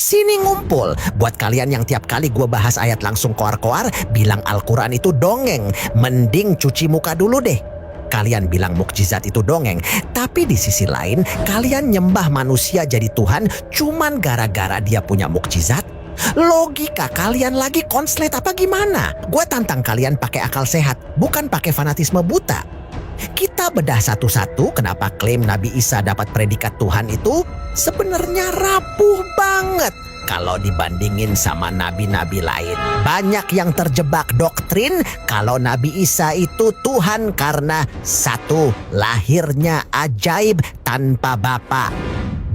Sini ngumpul. Buat kalian yang tiap kali gue bahas ayat langsung koar-koar, bilang Al-Quran itu dongeng. Mending cuci muka dulu deh. Kalian bilang mukjizat itu dongeng, tapi di sisi lain kalian nyembah manusia jadi Tuhan cuman gara-gara dia punya mukjizat. Logika kalian lagi konslet apa gimana? Gue tantang kalian pakai akal sehat, bukan pakai fanatisme buta. Kita bedah satu-satu kenapa klaim Nabi Isa dapat predikat Tuhan itu sebenarnya rapuh banget kalau dibandingin sama nabi-nabi lain. Banyak yang terjebak doktrin kalau Nabi Isa itu Tuhan karena 1. Lahirnya ajaib tanpa bapa.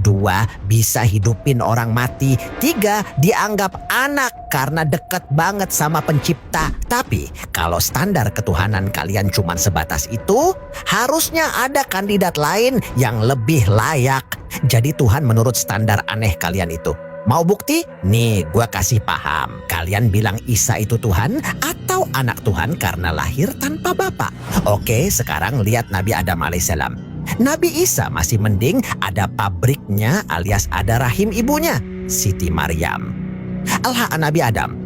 2. Bisa hidupin orang mati. 3. Dianggap anak karena deket banget sama pencipta. Tapi kalau standar ketuhanan kalian cuma sebatas itu, harusnya ada kandidat lain yang lebih layak jadi Tuhan menurut standar aneh kalian itu. Mau bukti? Nih, gue kasih paham. Kalian bilang Isa itu Tuhan atau anak Tuhan karena lahir tanpa bapa. Oke, sekarang lihat Nabi Adam alaihissalam. Nabi Isa masih mending ada pabriknya alias ada rahim ibunya, Siti Maryam. Alha Nabi Adam,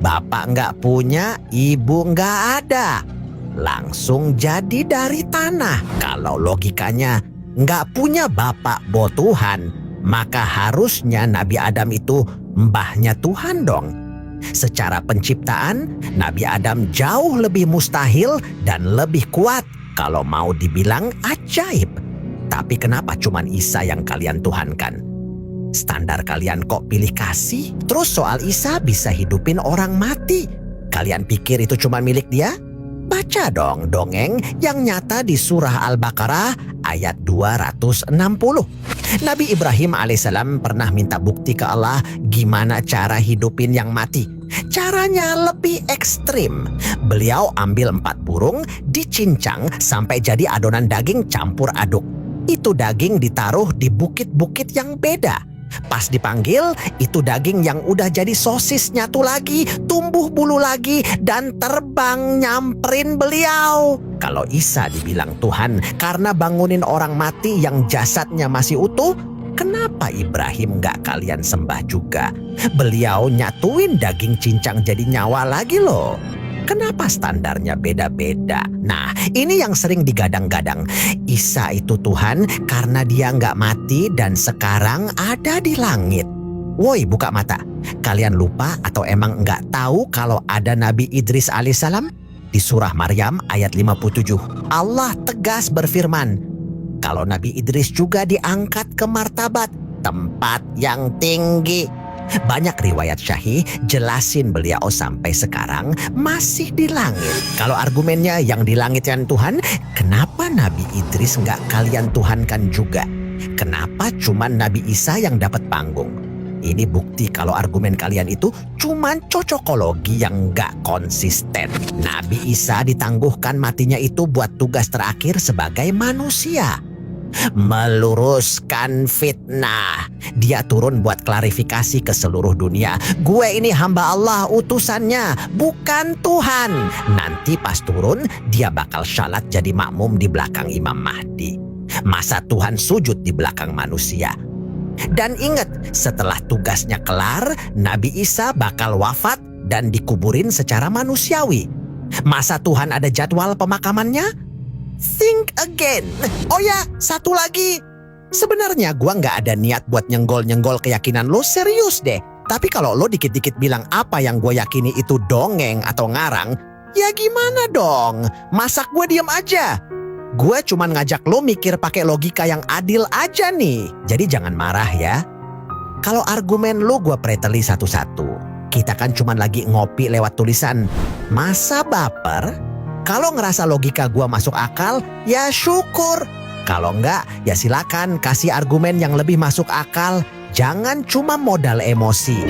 bapak nggak punya, ibu nggak ada. Langsung jadi dari tanah. Kalau logikanya nggak punya bapak bo Tuhan, maka harusnya Nabi Adam itu mbahnya Tuhan dong. Secara penciptaan, Nabi Adam jauh lebih mustahil dan lebih kuat kalau mau dibilang ajaib. Tapi kenapa cuman Isa yang kalian tuhankan? Standar kalian kok pilih kasih? Terus soal Isa bisa hidupin orang mati. Kalian pikir itu cuma milik dia? Baca dong dongeng yang nyata di surah Al-Baqarah ayat 260. Nabi Ibrahim alaihissalam pernah minta bukti ke Allah gimana cara hidupin yang mati. Caranya lebih ekstrim. Beliau ambil 4 burung, dicincang sampai jadi adonan daging campur aduk. Itu daging ditaruh di bukit-bukit yang beda. Pas dipanggil, itu daging yang udah jadi sosis nyatu lagi, tumbuh bulu lagi, dan terbang nyamperin beliau. Kalau Isa dibilang Tuhan karena bangunin orang mati yang jasadnya masih utuh, kenapa Ibrahim gak kalian sembah juga? Beliau nyatuin daging cincang jadi nyawa lagi loh. Kenapa standarnya beda-beda? Nah, ini yang sering digadang-gadang. Isa itu Tuhan karena dia nggak mati dan sekarang ada di langit. Woi, buka mata. Kalian lupa atau emang nggak tahu kalau ada Nabi Idris alaihissalam? Di surah Maryam ayat 57, Allah tegas berfirman, kalau Nabi Idris juga diangkat ke martabat, tempat yang tinggi. Banyak riwayat syahih jelasin beliau sampai sekarang masih di langit. Kalau argumennya yang di langit yang Tuhan, kenapa Nabi Idris nggak kalian tuhankan juga? Kenapa cuma Nabi Isa yang dapat panggung? Ini bukti kalau argumen kalian itu cuman cocokologi yang nggak konsisten. Nabi Isa ditangguhkan matinya itu buat tugas terakhir sebagai manusia. Meluruskan fitnah. Dia turun buat klarifikasi ke seluruh dunia. Gue ini hamba Allah utusannya, bukan Tuhan. Nanti pas turun, dia bakal syalat jadi makmum di belakang Imam Mahdi. Masa Tuhan sujud di belakang manusia? Dan ingat, setelah tugasnya kelar, Nabi Isa bakal wafat dan dikuburin secara manusiawi. Masa Tuhan ada jadwal pemakamannya? Think again. Oh ya, satu lagi. Sebenarnya gua nggak ada niat buat nyenggol-nyenggol keyakinan lo, serius deh. Tapi kalau lo dikit-dikit bilang apa yang gue yakini itu dongeng atau ngarang, ya gimana dong? Masa gue diem aja? Gue cuman ngajak lo mikir pakai logika yang adil aja nih. Jadi jangan marah ya. Kalau argumen lo gue preteli satu-satu. Kita kan cuman lagi ngopi lewat tulisan. Masa baper? Kalau ngerasa logika gua masuk akal, ya syukur. Kalau enggak, ya silakan kasih argumen yang lebih masuk akal. Jangan cuma modal emosi.